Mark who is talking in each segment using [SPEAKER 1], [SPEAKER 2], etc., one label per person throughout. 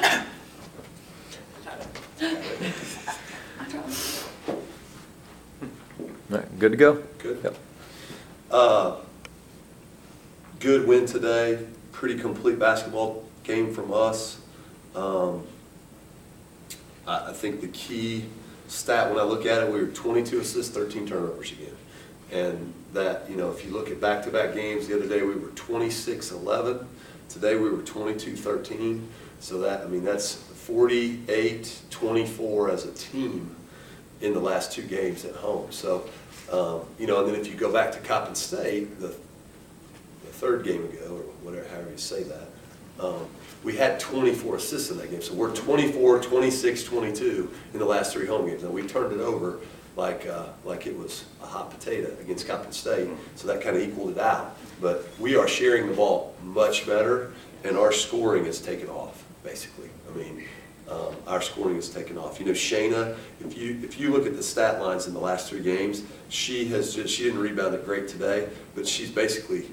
[SPEAKER 1] All right, good to go?
[SPEAKER 2] Good.
[SPEAKER 1] Yep.
[SPEAKER 2] Good win today. Pretty complete basketball game from us. I think the key stat when I look at it, we were 22 assists, 13 turnovers again. And that, you know, if you look at back-to-back games, the other day we were 26-11. Today we were 22-13. So that, I mean, that's 48-24 as a team in the last two games at home. So, you know, and then if you go back to Coppin State, the third game ago, or whatever, however you say that, we had 24 assists in that game. So we're 24, 26, 22 in the last three home games. Now we turned it over like it was a hot potato against Coppin State. So that kind of equaled it out. But we are sharing the ball much better, and our scoring has taken off, basically. I mean, our scoring has taken off. You know, Shayna, if you look at the stat lines in the last three games, she didn't rebound it great today, but she's basically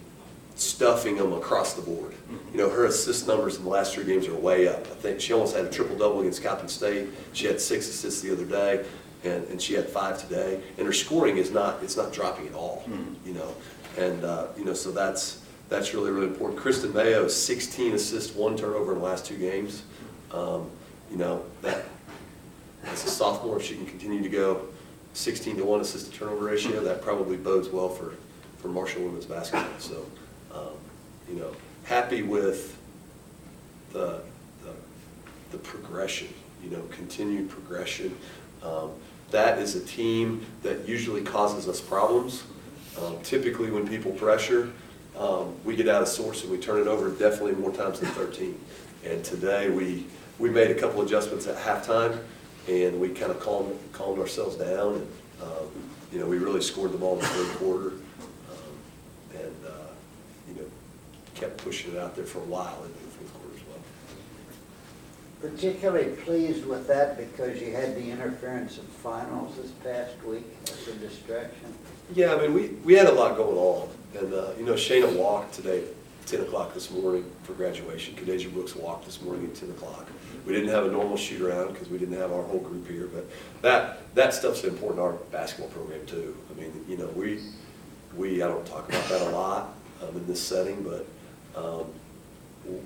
[SPEAKER 2] stuffing them across the board. You know, her assist numbers in the last three games are way up. I think she almost had a triple-double against Coppin State. She had 6 assists the other day, and she had 5 today. And her scoring is not dropping at all. You know, and you know, so that's really, really important. Kristen Mayo, 16 assists, 1 turnover in the last 2 games. You know, that as a sophomore, if she can continue to go 16-to-1 assist to turnover ratio, that probably bodes well for Marshall women's basketball. So, you know, happy with the progression, you know, continued progression. That is a team that usually causes us problems. Typically when people pressure, we get out of sorts and we turn it over definitely more times than 13. And today we made a couple adjustments at halftime, and we kind of calmed ourselves down, and you know, we really scored the ball in the third quarter, and you know, kept pushing it out there for a while into the fourth quarter as well.
[SPEAKER 3] Particularly pleased with that because you had the interference in finals this past week as a distraction.
[SPEAKER 2] Yeah, I mean, we had a lot going on, and you know, Shayna walked today at 10 o'clock this morning for graduation. Kadeja Brooks walked this morning at 10 o'clock. We didn't have a normal shoot around because we didn't have our whole group here, but that stuff's important to our basketball program too. I mean, you know, I don't talk about that a lot in this setting, but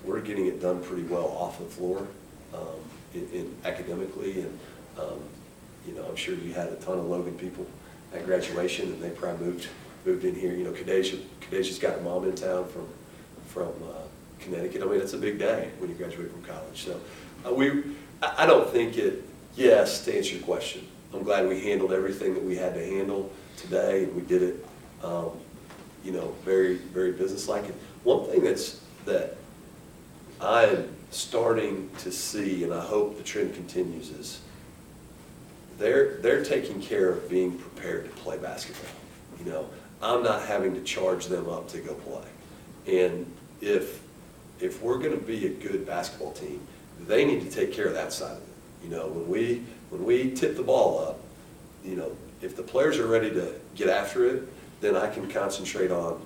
[SPEAKER 2] we're getting it done pretty well off the floor in academically, and you know, I'm sure you had a ton of Logan people at graduation, and they probably moved in here. You know, Kadeja's got a mom in town from Connecticut. I mean, it's a big day when you graduate from college. So I don't think yes, to answer your question, I'm glad we handled everything that we had to handle today, and we did it, you know, very, very businesslike. And one thing that I'm starting to see, and I hope the trend continues, is they're taking care of being prepared to play basketball. You know, I'm not having to charge them up to go play. And if we're going to be a good basketball team, they need to take care of that side of it. You know, when we tip the ball up, you know, if the players are ready to get after it, then I can concentrate on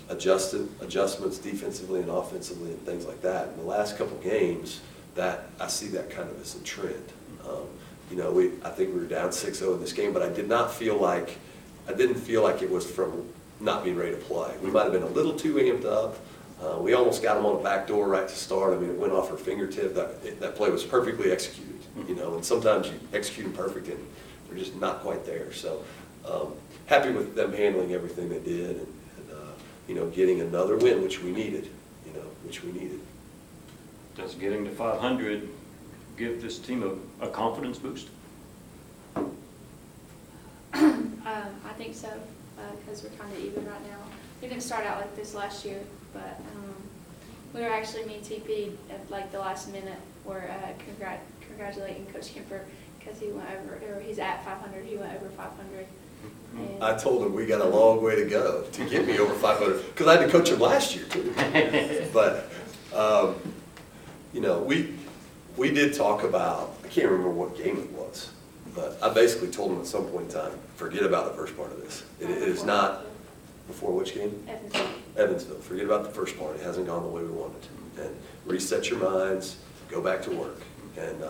[SPEAKER 2] adjustments defensively and offensively and things like that. In the last couple games, that I see that kind of as a trend. You know, I think we were down 6-0 in this game, but I didn't feel like it was from not being ready to play. We might have been a little too amped up. We almost got them on a back door right to start. I mean, it went off her fingertip. That play was perfectly executed, you know, and sometimes you execute them perfect and they're just not quite there. So happy with them handling everything they did, and you know, getting another win, which we needed,
[SPEAKER 4] Does getting to 500 give this team a confidence boost?
[SPEAKER 5] I think so, because we're kind of even right now. We didn't start out like this last year, but we were actually, me and TP, at like the last minute, were congratulating Coach Kemper because he went over, or he's at 500, he went over 500. And
[SPEAKER 2] I told him we got a long way to go to get me over 500, because I had to coach him last year too. But you know, we did talk about, I can't remember what game it was, but I basically told him at some point in time, forget about the first part of this. It is not, before which game?
[SPEAKER 5] Evansville.
[SPEAKER 2] Evansville. Forget about the first part. It hasn't gone the way we wanted. And reset your minds. go back to work. And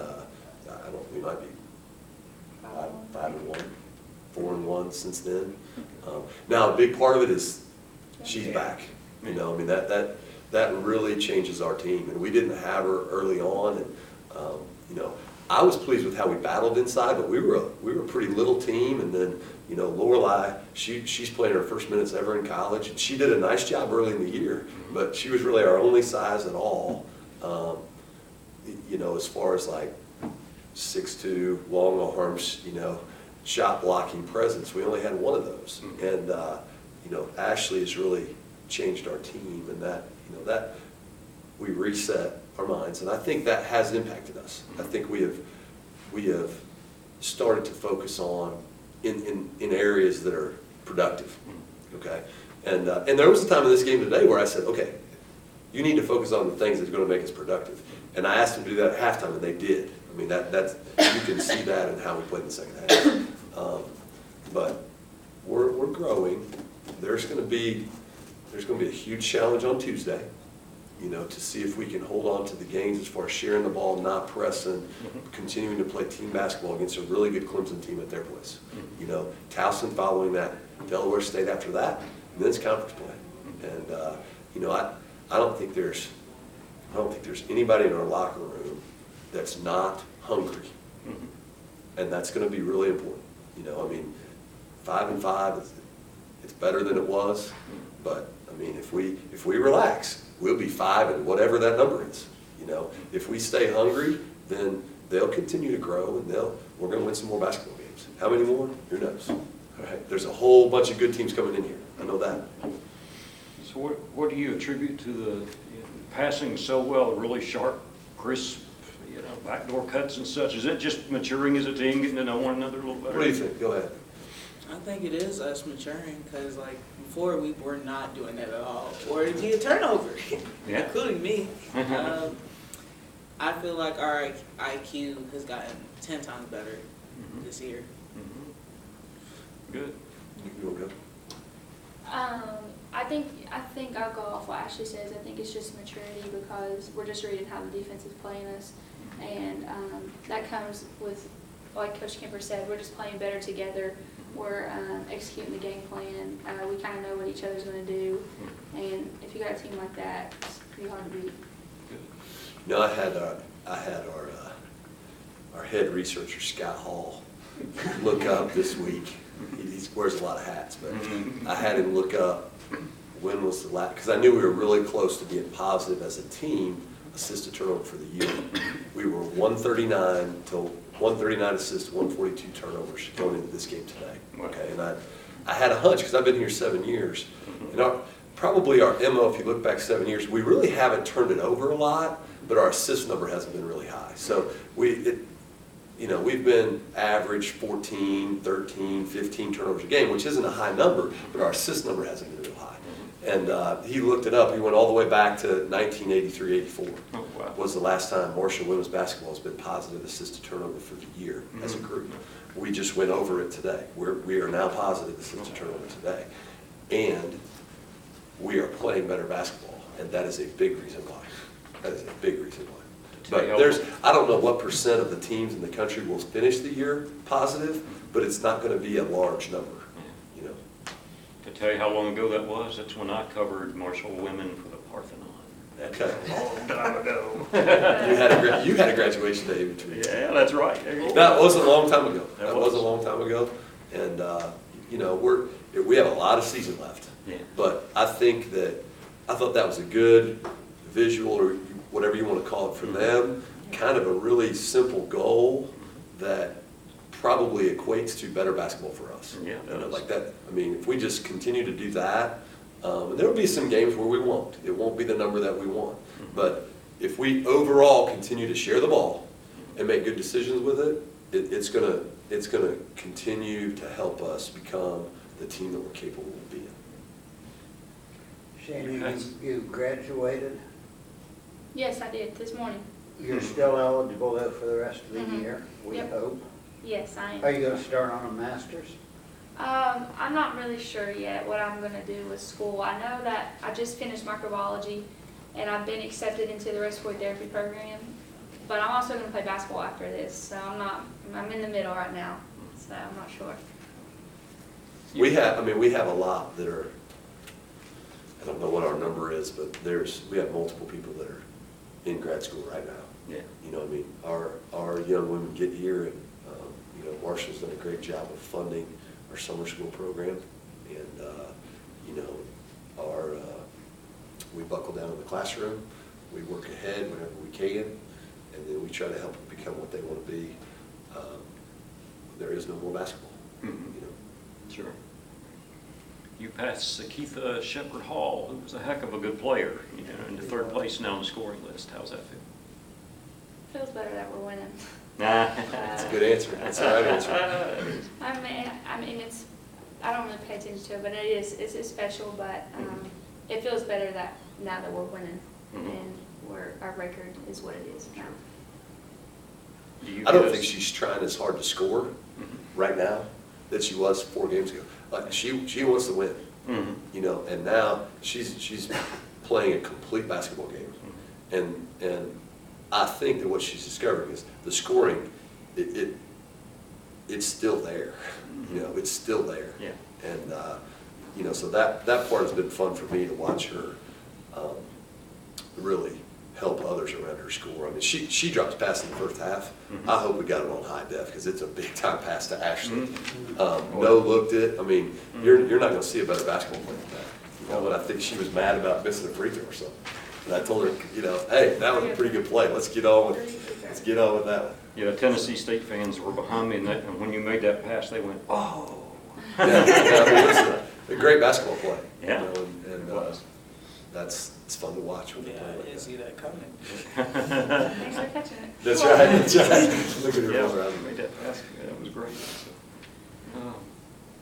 [SPEAKER 2] we might be 5-1, 4-1 since then. Now, a big part of it is she's back. You know, I mean, that really changes our team. And we didn't have her early on. And, you know, I was pleased with how we battled inside, but we were a pretty little team. And then, you know, Lorelai, she's playing her first minutes ever in college. And she did a nice job early in the year, but she was really our only size at all. You know, as far as like 6'2", long arms, you know, shot blocking presence. We only had one of those. And, you know, Ashley has really changed our team, and that, you know, that we reset our minds. And I think that has impacted us. I think we have started to focus on in areas that are productive. Okay. And there was a time in this game today where I said, okay, you need to focus on the things that are going to make us productive. And I asked them to do that at halftime, and they did. I mean, that's you can see that in how we played in the second half. But we're growing. There's going to be a huge challenge on Tuesday, you know, to see if we can hold on to the gains as far as sharing the ball, not pressing, continuing to play team basketball against a really good Clemson team at their place. You know, Towson following that, Delaware State after that, and then it's conference play. And you know, I don't think there's anybody in our locker room that's not hungry, and that's going to be really important. You know, I mean, 5-5, it's better than it was, but I mean, if we relax, we'll be 5 and whatever that number is. You know, if we stay hungry, then they'll continue to grow, and we're going to win some more basketball games. How many more? Who knows? All right, there's a whole bunch of good teams coming in here. I know that.
[SPEAKER 4] So what do you attribute to the passing so well, really sharp, crisp, you know, backdoor cuts and such? Is it just maturing as a team, getting to know one another a little better?
[SPEAKER 2] What do you think? Go ahead.
[SPEAKER 6] I think it is us maturing, because like before we were not doing that at all, or it'd be a turnover,
[SPEAKER 4] Yeah.
[SPEAKER 6] including me. I feel like our IQ has gotten 10 times better this year.
[SPEAKER 4] Good.
[SPEAKER 2] You want to go?
[SPEAKER 5] I think I'll go off what Ashley says. I think it's just maturity, because we're just reading how the defense is playing us, and that comes with, like Coach Kemper said, we're just playing better together. We're executing the game plan. We kind of know what each other's going to do, and if you got a team like that, it's pretty hard to beat.
[SPEAKER 2] You know, I had our head researcher, Scott Hall, look up this week. He wears a lot of hats, but I had him look up when was the last, because I knew we were really close to being positive as a team, assist to turnover for the year. We were 139 assists, 142 turnovers going into this game today. Okay, and I had a hunch, because I've been here 7 years, and probably our MO, if you look back 7 years, we really haven't turned it over a lot, but our assist number hasn't been really high. So you know, we've been average 14, 13, 15 turnovers a game, which isn't a high number, but our assist number hasn't been real high. And he looked it up. He went all the way back to 1983-84.
[SPEAKER 4] Oh, wow. Was
[SPEAKER 2] the last time Marshall women's basketball has been positive assist to turnover for the year as a group. We just went over it today. We are now positive assist to turnover today. And we are playing better basketball, and that is a big reason why. That is a big reason why. But I don't know what % of the teams in the country will finish the year positive, but it's not going to be a large number, you know.
[SPEAKER 4] To tell you how long ago that was, that's when I covered Marshall women for the Parthenon.
[SPEAKER 2] Okay.
[SPEAKER 4] A long time ago.
[SPEAKER 2] You had a graduation day between.
[SPEAKER 4] Yeah, that's right.
[SPEAKER 2] That was a long time ago.
[SPEAKER 4] That
[SPEAKER 2] That was
[SPEAKER 4] was.
[SPEAKER 2] a long time ago, and you know, we have a lot of season left.
[SPEAKER 4] Yeah.
[SPEAKER 2] But I thought that was a good visual, or whatever you want to call it, for them. Kind of a really simple goal that probably equates to better basketball for us.
[SPEAKER 4] Yeah,
[SPEAKER 2] you know, like that. I mean, if we just continue to do that, and there will be some games where we won't. It won't be the number that we want. But if we overall continue to share the ball and make good decisions with it, it's gonna continue to help us become the team that we're capable of being.
[SPEAKER 3] Shayna, you graduated.
[SPEAKER 5] Yes, I did this morning.
[SPEAKER 3] You're still eligible though for the rest of the
[SPEAKER 5] Mhm.
[SPEAKER 3] year, we
[SPEAKER 5] Yep.
[SPEAKER 3] hope.
[SPEAKER 5] Yes, I am.
[SPEAKER 3] Are you going to start on a master's?
[SPEAKER 5] I'm not really sure yet what I'm going to do with school. I know that I just finished microbiology, and I've been accepted into the respiratory therapy program, but I'm also gonna play basketball after this, so I'm in the middle right now, so I'm not sure.
[SPEAKER 2] We have a lot that are, I don't know what our number is, but we have multiple people that are in grad school right now.
[SPEAKER 4] Yeah.
[SPEAKER 2] You know what I mean? Our young women get here, and, you know, Marshall's done a great job of funding our summer school program. And, you know, we buckle down in the classroom, we work ahead whenever we can, and then we try to help them become what they want to be. There is no more basketball, you know?
[SPEAKER 4] Sure. You passed Sakitha Shepherd Hall, who was a heck of a good player, you know, into third place now on the scoring list. How's that feel?
[SPEAKER 5] Feels better that we're winning.
[SPEAKER 2] That's a good answer. That's the right answer.
[SPEAKER 5] I mean, I don't really pay attention to it, but it's special, but it feels better that now that we're winning, and our record is what it is now.
[SPEAKER 2] I don't think she's trying as hard to score right now that she was 4 games ago. Like she wants to win, you know, and now she's playing a complete basketball game, and I think that what she's discovering is the scoring, it's still there, you know, it's still there.
[SPEAKER 4] Yeah.
[SPEAKER 2] And you know, so that part has been fun for me to watch her really help others around her score. I mean, she drops past in the first half. I hope we got it on high def because it's a big time pass to Ashley. No looked it. I mean, you're not going to see a better basketball player than that. You know, but I think she was mad about missing a free throw or something. And I told her, you know, hey, that was a pretty good play. Let's get on with that one.
[SPEAKER 4] Yeah, Tennessee State fans were behind me, and when you made that pass, they went, oh.
[SPEAKER 2] Yeah, it was a great basketball play.
[SPEAKER 4] Yeah,
[SPEAKER 2] you know, and
[SPEAKER 4] it was.
[SPEAKER 2] it's fun to watch when they
[SPEAKER 6] Yeah,
[SPEAKER 2] play
[SPEAKER 6] I
[SPEAKER 2] like
[SPEAKER 6] didn't
[SPEAKER 2] that.
[SPEAKER 6] see that coming.
[SPEAKER 5] Thanks for catching it.
[SPEAKER 2] That's right. That's right. Look at her roll
[SPEAKER 4] Yeah,
[SPEAKER 2] around.
[SPEAKER 4] made that pass. Yeah, that was great. So,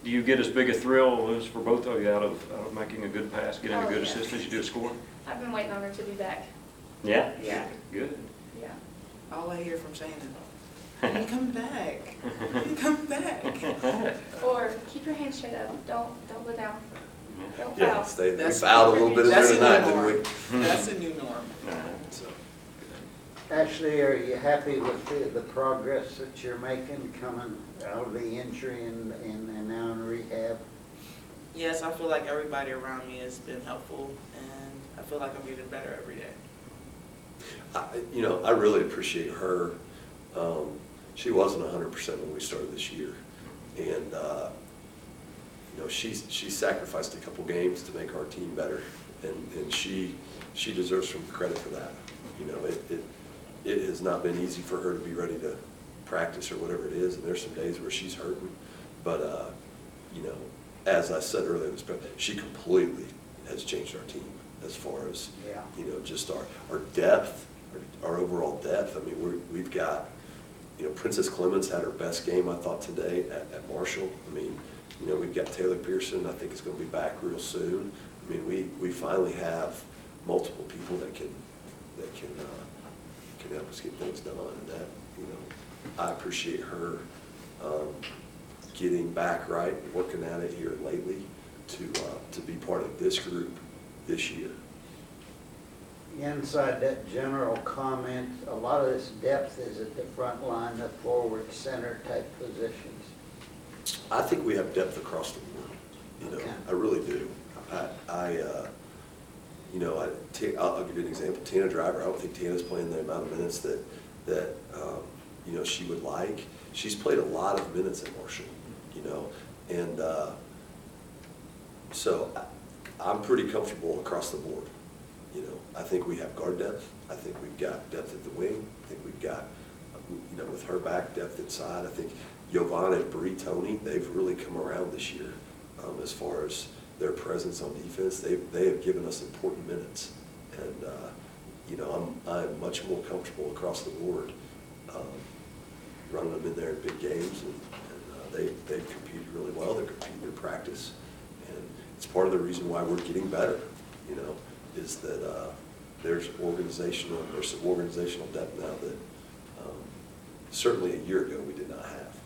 [SPEAKER 4] do you get as big a thrill as for both of you out of making a good pass, getting a good assist as you do a score?
[SPEAKER 5] I've been waiting on her to be back.
[SPEAKER 4] Yeah?
[SPEAKER 5] Yeah.
[SPEAKER 4] Good.
[SPEAKER 5] Yeah.
[SPEAKER 6] All I hear from Shayna, you come back, you come back.
[SPEAKER 5] Or keep your hands straight up. Don't go down. Don't
[SPEAKER 2] Yeah,
[SPEAKER 5] foul.
[SPEAKER 2] we
[SPEAKER 6] That's-
[SPEAKER 2] fouled a little bit in there
[SPEAKER 6] That's a
[SPEAKER 2] tonight,
[SPEAKER 6] new
[SPEAKER 2] didn't we?
[SPEAKER 6] norm. That's a new norm.
[SPEAKER 2] So,
[SPEAKER 3] Ashley, are you happy with the progress that you're making coming out of the injury and now in rehab?
[SPEAKER 6] Yes, I feel like everybody around me has been helpful, and I feel like I'm getting better every day.
[SPEAKER 2] you know, I really appreciate her. She wasn't 100% when we started this year, and you know, she sacrificed a couple games to make our team better, and she deserves some credit for that. You know, it has not been easy for her to be ready to practice or whatever it is, and there's some days where she's hurting, but you know, as I said earlier, she completely has changed our team as far as, you know, just our depth, our overall depth. I mean, we've got, you know, Princess Clemens had her best game, I thought, today at Marshall. I mean, you know, we've got Taylor Pearson, I think is going to be back real soon. I mean, we finally have multiple people that can help us get things done, and that, you know, I appreciate her getting back right, working at it here lately to be part of this group this year.
[SPEAKER 3] Inside that general comment, a lot of this depth is at the front line, the forward center type positions.
[SPEAKER 2] I think we have depth across the board, you know,
[SPEAKER 3] Okay.
[SPEAKER 2] I really do. You know, I'll give you an example. Tana Driver, I don't think Tana's playing the amount of minutes that you know, she would like. She's played a lot of minutes at Marshall, you know, and so I'm pretty comfortable across the board. You know, I think we have guard depth. I think we've got depth at the wing. I think we've got, you know, with her back, depth inside. I think Yovan and Bree Tony, they've really come around this year as far as their presence on defense. They have given us important minutes, and you know, I'm much more comfortable across the board running them in there in big games, and they've competed really well. They're competing in practice, and it's part of the reason why we're getting better. You know, is that there's some organizational depth now that certainly a year ago we did not have.